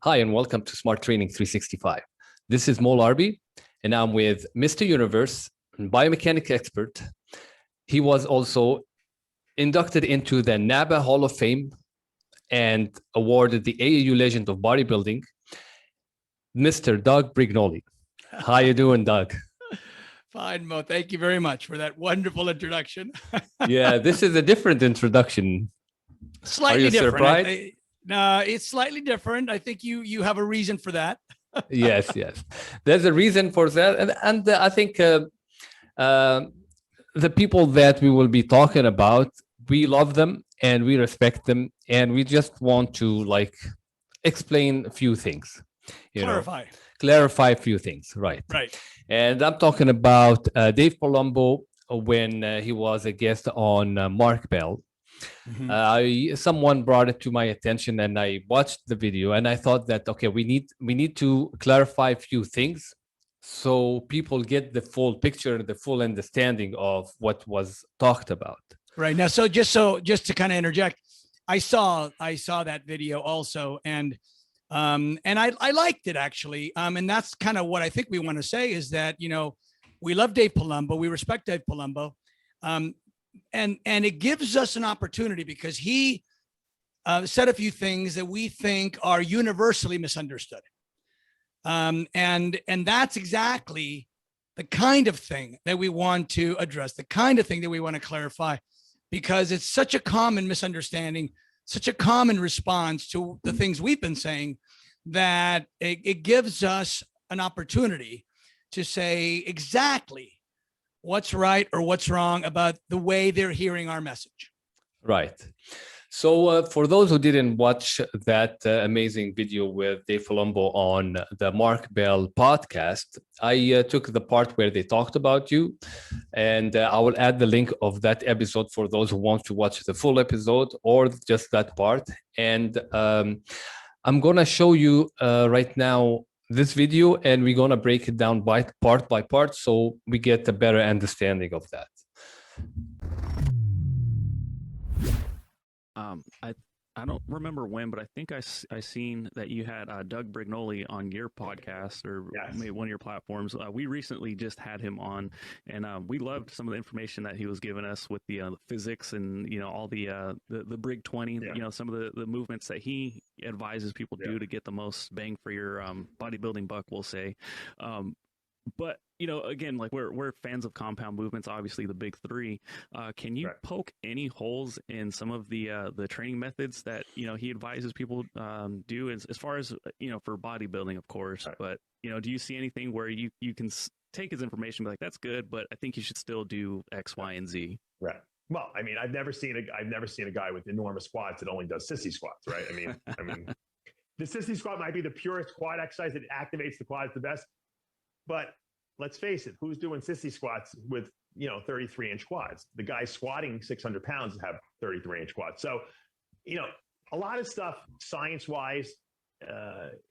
Hi, and welcome to Smart Training 365. This is Mo Larbi, and I'm with Mr. Universe, biomechanics expert. He was also inducted into the NABA Hall of Fame and awarded the AAU Legend of Bodybuilding, Mr. Doug Brignoli. How you doing, Doug? Fine, Mo. Thank you very much for that wonderful introduction. Yeah, this is a different introduction. Slightly Are you different. surprised? It's slightly different. I think you have a reason for that. Yes. There's a reason for that, and I think the people that we will be talking about, we love them and we respect them, and we just want to explain a few things. Clarify a few things, right? Right. And I'm talking about Dave Palumbo when he was a guest on Mark Bell. Someone brought it to my attention, and I watched the video, and I thought that okay, we need to clarify a few things so people get the full picture, the full understanding of what was talked about. Right now, just to kind of interject, I saw that video also, and I liked it actually, and that's kind of what I think we want to say is that we love Dave Palumbo, we respect Dave Palumbo. And it gives us an opportunity because he said a few things that we think are universally misunderstood. And that's exactly the kind of thing that we want to address, the kind of thing that we want to clarify, because it's such a common misunderstanding, such a common response to the things we've been saying, that it gives us an opportunity to say exactly what's right or what's wrong about the way they're hearing our message. Right. So for those who didn't watch that amazing video with Dave Palumbo on the Mark Bell podcast, I took the part where they talked about you, and I will add the link of that episode for those who want to watch the full episode or just that part. And I'm going to show you right now this video, and we're going to break it down by part so we get a better understanding of that. I don't remember when, but I think I seen that you had Doug Brignoli on your podcast or maybe one of your platforms. We recently just had him on, and we loved some of the information that he was giving us with the physics and all the Brig 20. Some of the movements that he advises people to do to get the most bang for your bodybuilding buck, we'll say. But again, like we're fans of compound movements, obviously the big three. Can you poke any holes in some of the training methods that he advises people do as far as for bodybuilding, of course. Right. But do you see anything where you can take his information and be like, that's good, but I think you should still do X, Y, and Z? Right. Well, I mean, I've never seen a guy with enormous squats that only does sissy squats, right? I mean, the sissy squat might be the purest quad exercise that activates the quads the best. But let's face it, who's doing sissy squats with 33-inch quads? The guys squatting 600 pounds have 33-inch quads. So, a lot of stuff science-wise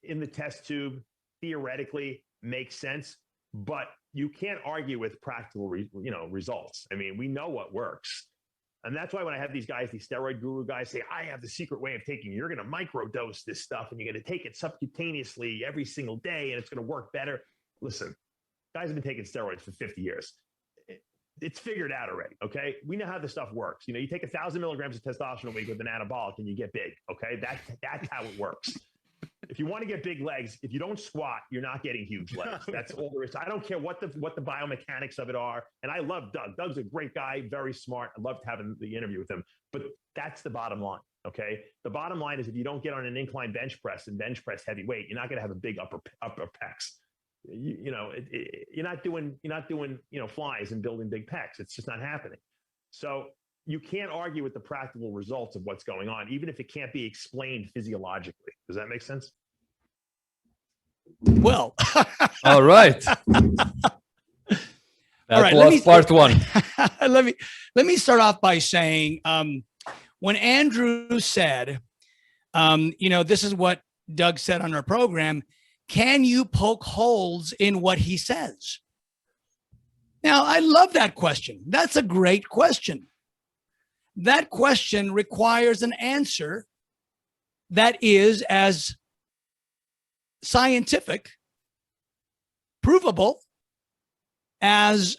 in the test tube theoretically makes sense, but you can't argue with practical results. I mean, we know what works. And that's why when I have these guys, these steroid guru guys say, I have the secret way of taking, you're going to microdose this stuff and you're going to take it subcutaneously every single day and it's going to work better. Listen, guys have been taking steroids for 50 years. It's figured out already, okay? We know how this stuff works. You take 1,000 milligrams of testosterone a week with an anabolic and you get big, okay? That's how it works. If you want to get big legs, if you don't squat, you're not getting huge legs. That's all there is. I don't care what the biomechanics of it are. And I love Doug. Doug's a great guy, very smart. I loved having the interview with him. But that's the bottom line, okay? The bottom line is if you don't get on an incline bench press and bench press heavy weight, you're not going to have a big upper pecs. You're not doing flies and building big pecs. It's just not happening. So you can't argue with the practical results of what's going on, even if it can't be explained physiologically. Does that make sense? Well, all right. That was part one. Let me start off by saying, when Andrew said, this is what Doug said on our program, can you poke holes in what he says? Now, I love that question. That's a great question. That question requires an answer that is as scientific, provable, as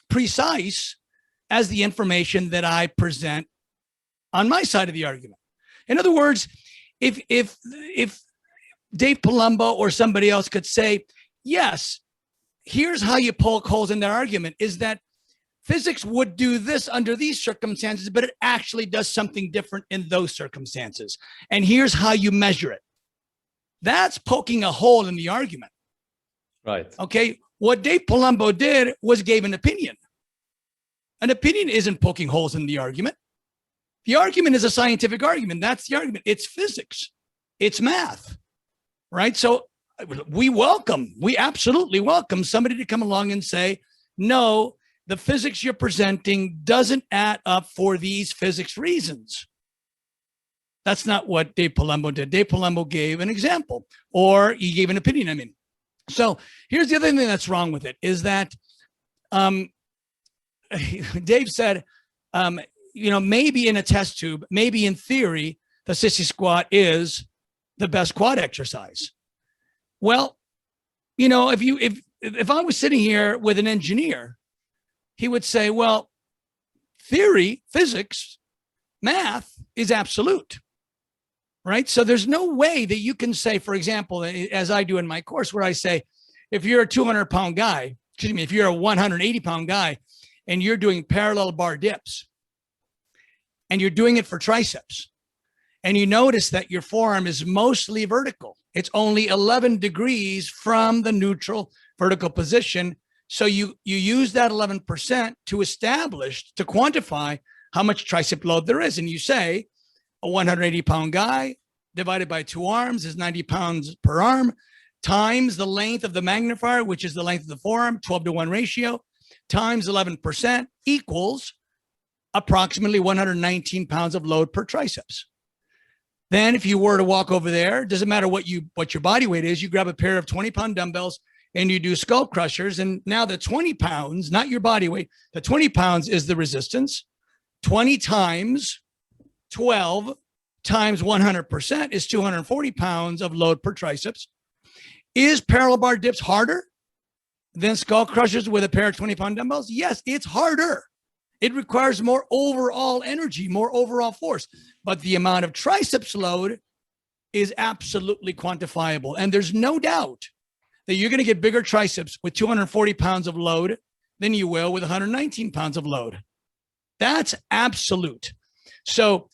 precise as the information that I present on my side of the argument. In other words, if Dave Palumbo or somebody else could say, yes, here's how you poke holes in their argument, is that physics would do this under these circumstances, but it actually does something different in those circumstances. And here's how you measure it. That's poking a hole in the argument. Right. Okay. What Dave Palumbo did was gave an opinion. An opinion isn't poking holes in the argument. The argument is a scientific argument. That's the argument. It's physics. It's math. Right. So we absolutely welcome somebody to come along and say, no, the physics you're presenting doesn't add up for these physics reasons. That's not what Dave Palumbo did. Dave Palumbo gave an example, or he gave an opinion. I mean, so here's the other thing that's wrong with it is that Dave said, maybe in a test tube, maybe in theory, the sissy squat is the best quad exercise. Well, if I was sitting here with an engineer, he would say, well, theory, physics, math is absolute, right? So there's no way that you can say, for example, as I do in my course, where I say, if you're a 200-pound guy, if you're a 180-pound guy, and you're doing parallel bar dips, and you're doing it for triceps, and you notice that your forearm is mostly vertical, it's only 11 degrees from the neutral vertical position. So you use that 11% to quantify how much tricep load there is. And you say a 180-pound guy divided by 2 arms is 90 pounds per arm, times the length of the magnifier, which is the length of the forearm, 12-to-1 ratio, times 11% equals approximately 119 pounds of load per triceps. Then if you were to walk over there, it doesn't matter what your body weight is, you grab a pair of 20-pound dumbbells and you do skull crushers. And now the 20 pounds, not your body weight, the 20 pounds is the resistance. 20 times 12 times 100% is 240 pounds of load per triceps. Is parallel bar dips harder than skull crushers with a pair of 20-pound dumbbells? Yes, it's harder. It requires more overall energy, more overall force, but the amount of triceps load is absolutely quantifiable. And there's no doubt that you're going to get bigger triceps with 240 pounds of load than you will with 119 pounds of load. That's absolute. So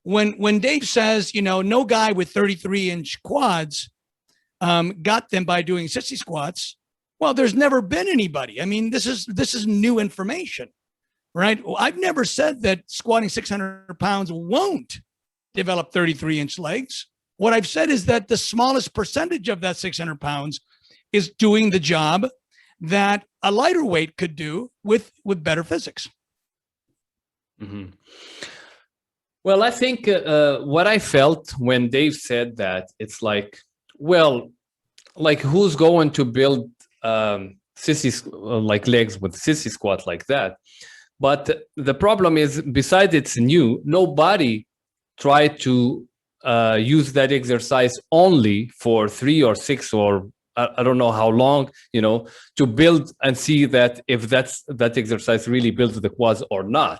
when Dave says, no guy with 33-inch quads got them by doing sissy squats, well, there's never been anybody. I mean, this is new information. Right? Well, I've never said that squatting 600 pounds won't develop 33-inch legs. What I've said is that the smallest percentage of that 600 pounds is doing the job that a lighter weight could do with better physics. Mm-hmm. Well, I think what I felt when Dave said that, it's like, well, like who's going to build sissy legs with sissy squat like that? But the problem is, besides it's new, nobody tried to use that exercise only for 3 or 6 or I don't know how long, to build and see that if that exercise really builds the quads or not.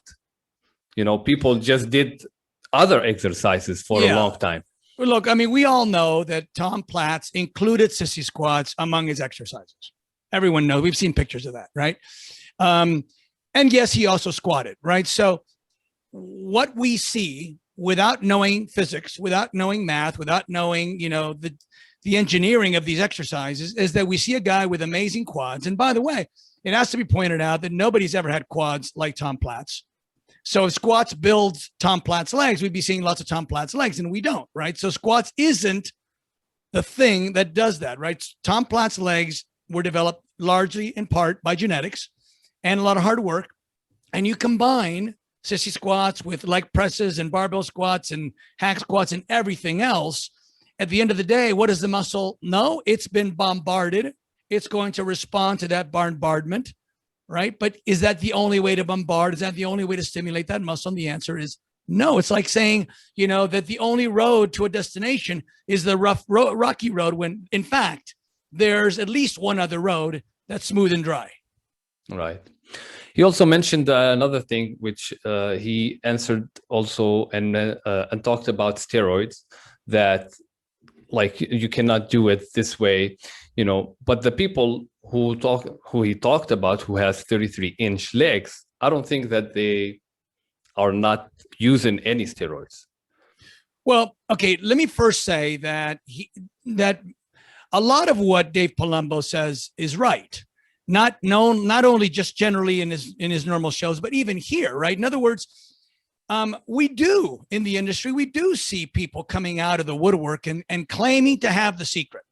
People just did other exercises for a long time. Well, look, I mean, we all know that Tom Platz included sissy squats among his exercises. Everyone knows. We've seen pictures of that, right? And yes, he also squatted, right? So what we see without knowing physics, without knowing math, without knowing, the engineering of these exercises is that we see a guy with amazing quads. And by the way, it has to be pointed out that nobody's ever had quads like Tom Platz. So if squats builds Tom Platz legs, we'd be seeing lots of Tom Platz legs, and we don't, right? So squats isn't the thing that does that, right? Tom Platz legs were developed largely in part by genetics and a lot of hard work. And you combine sissy squats with leg presses and barbell squats and hack squats and everything else. At the end of the day, what does the muscle know? It's been bombarded. It's going to respond to that bombardment, right? But is that the only way to bombard? Is that the only way to stimulate that muscle? And the answer is No, it's like saying, that the only road to a destination is the rocky road, when in fact, there's at least one other road that's smooth and dry. Right. He also mentioned another thing, which he answered also, and talked about steroids, that like you cannot do it this way, but the people who he talked about, who has 33-inch legs, I don't think that they are not using any steroids. Well, okay, let me first say that a lot of what Dave Palumbo says is right. Not only just generally in his normal shows, but even here, right? In other words, we do in the industry, we do see people coming out of the woodwork and claiming to have the secret.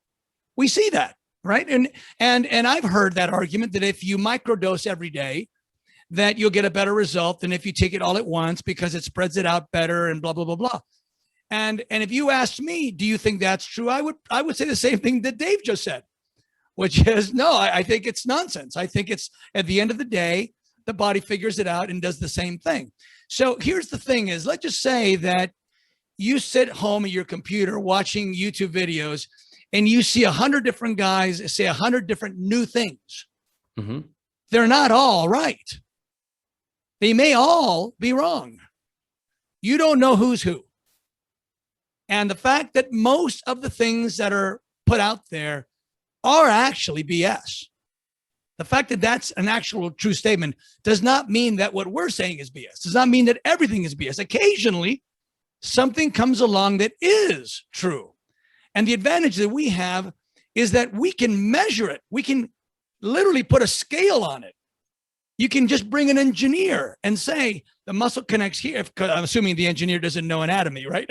We see that, right? And I've heard that argument that if you microdose every day, that you'll get a better result than if you take it all at once, because it spreads it out better and blah, blah, blah, blah. And if you asked me, do you think that's true? I would say the same thing that Dave just said, which is, no, I think it's nonsense. I think it's, at the end of the day, the body figures it out and does the same thing. So here's the thing is, let's just say that you sit home at your computer watching YouTube videos and you see 100 different guys say 100 different new things. Mm-hmm. They're not all right. They may all be wrong. You don't know who's who. And the fact that most of the things that are put out there are actually BS. The fact that that's an actual true statement does not mean that what we're saying is BS. Does not mean that everything is BS. Occasionally, something comes along that is true. And the advantage that we have is that we can measure it. We can literally put a scale on it. You can just bring an engineer and say the muscle connects here. I'm assuming the engineer doesn't know anatomy, right?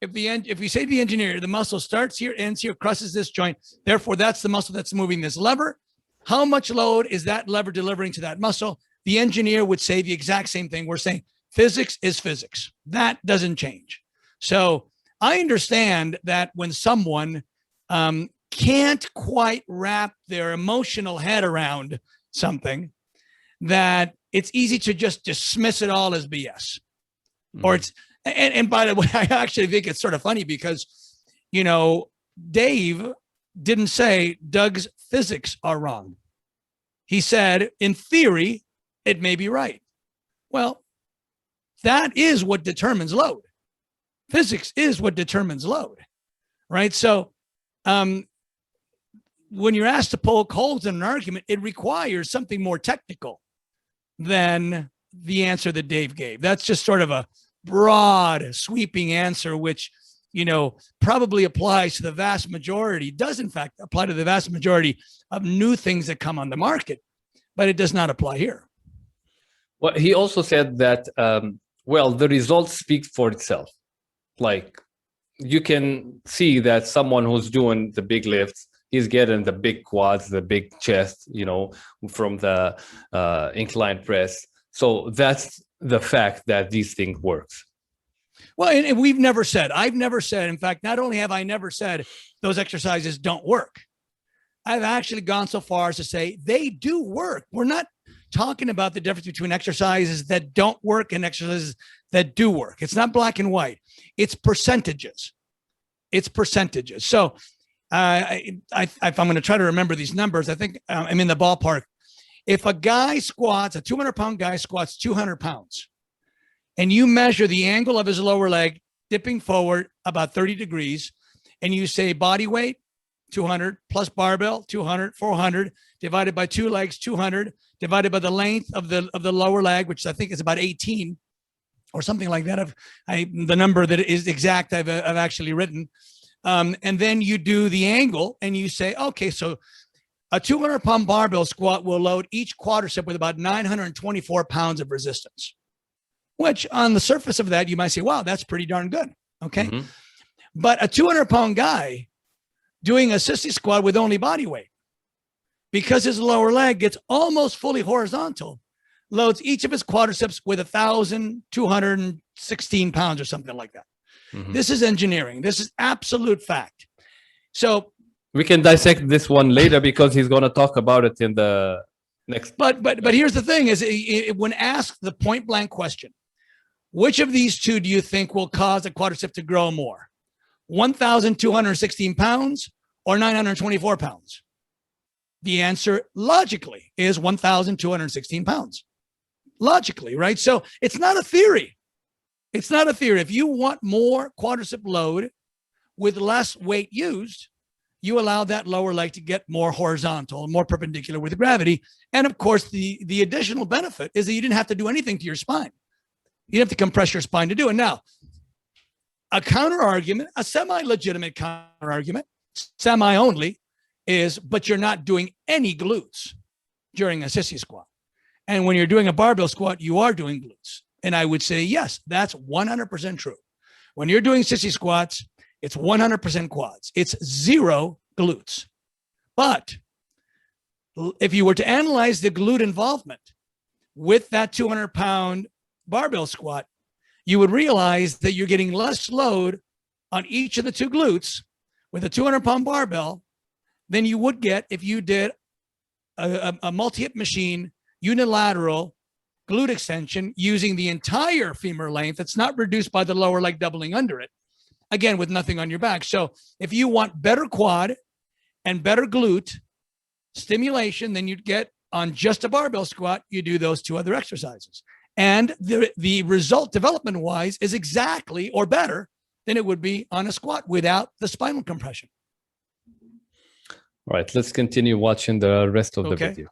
If we say to the engineer, the muscle starts here, ends here, crosses this joint, therefore that's the muscle that's moving this lever. How much load is that lever delivering to that muscle? The engineer would say the exact same thing. We're saying physics is physics. That doesn't change. So I understand that when someone can't quite wrap their emotional head around something, that it's easy to just dismiss it all as BS. Mm-hmm. Or it's, and by the way, I actually think it's sort of funny because, Dave didn't say Doug's physics are wrong. He said, in theory, it may be right. Well, that is what determines load. Physics is what determines load, right? So when you're asked to poke holes in an argument, it requires something more technical than the answer that Dave gave. That's just sort of a broad, sweeping answer, which, probably applies to the vast majority, does in fact apply to the vast majority of new things that come on the market, but it does not apply here. Well, he also said that, the results speak for itself. Like, you can see that someone who's doing the big lifts, he's getting the big quads, the big chest, from the incline press. So that's the fact that these things works. Well, and I've never said, in fact, not only have I never said those exercises don't work, I've actually gone so far as to say they do work. We're not talking about the difference between exercises that don't work and exercises that do work. It's not black and white. It's percentages. So if I'm going to try to remember these numbers, I think I'm in the ballpark. If a 200-pound guy squats 200 pounds, and you measure the angle of his lower leg dipping forward about 30 degrees, and you say body weight, 200 plus barbell, 200, 400, divided by two legs, 200, divided by the length of the lower leg, which I think is about 18 or something like that. The number that is exact I've actually written. And then you do the angle and you say, okay, so a 200-pound barbell squat will load each quadricep with about 924 pounds of resistance, which on the surface of that, you might say, wow, that's pretty darn good. Okay. Mm-hmm. But a 200-pound guy doing a sissy squat with only body weight, because his lower leg gets almost fully horizontal, loads each of his quadriceps with 1,216 pounds or something like that. Mm-hmm. This is engineering. This is absolute fact. So we can dissect this one later because he's going to talk about it in the next. But here's the thing: is when asked the point blank question, Which of these two do you think will cause a quadricep to grow more? 1,216 pounds or 924 pounds? The answer logically is 1,216 pounds. Logically, right? So it's not a theory. It's not a theory. If you want more quadricep load with less weight used, you allow that lower leg to get more horizontal, more perpendicular with gravity. And of course, the additional benefit is that you didn't have to do anything to your spine. You didn't have to compress your spine to do it. Now, a counter argument, a semi-legitimate counter argument, semi-only, is, but you're not doing any glutes during a sissy squat. And when you're doing a barbell squat, you are doing glutes. And I would say, yes, that's 100% true. When you're doing sissy squats, it's 100% quads. It's 0 glutes. But if you were to analyze the glute involvement with that 200-pound barbell squat, you would realize that you're getting less load on each of the 2 glutes with a 200-pound barbell than you would get if you did a multi-hip machine unilateral glute extension using the entire femur length. It's not reduced by the lower leg doubling under it, again, with nothing on your back. So if you want better quad and better glute stimulation than you'd get on just a barbell squat, you do those 2 other exercises. And the result development-wise is exactly or better than it would be on a squat without the spinal compression. All right, let's continue watching the rest of the video.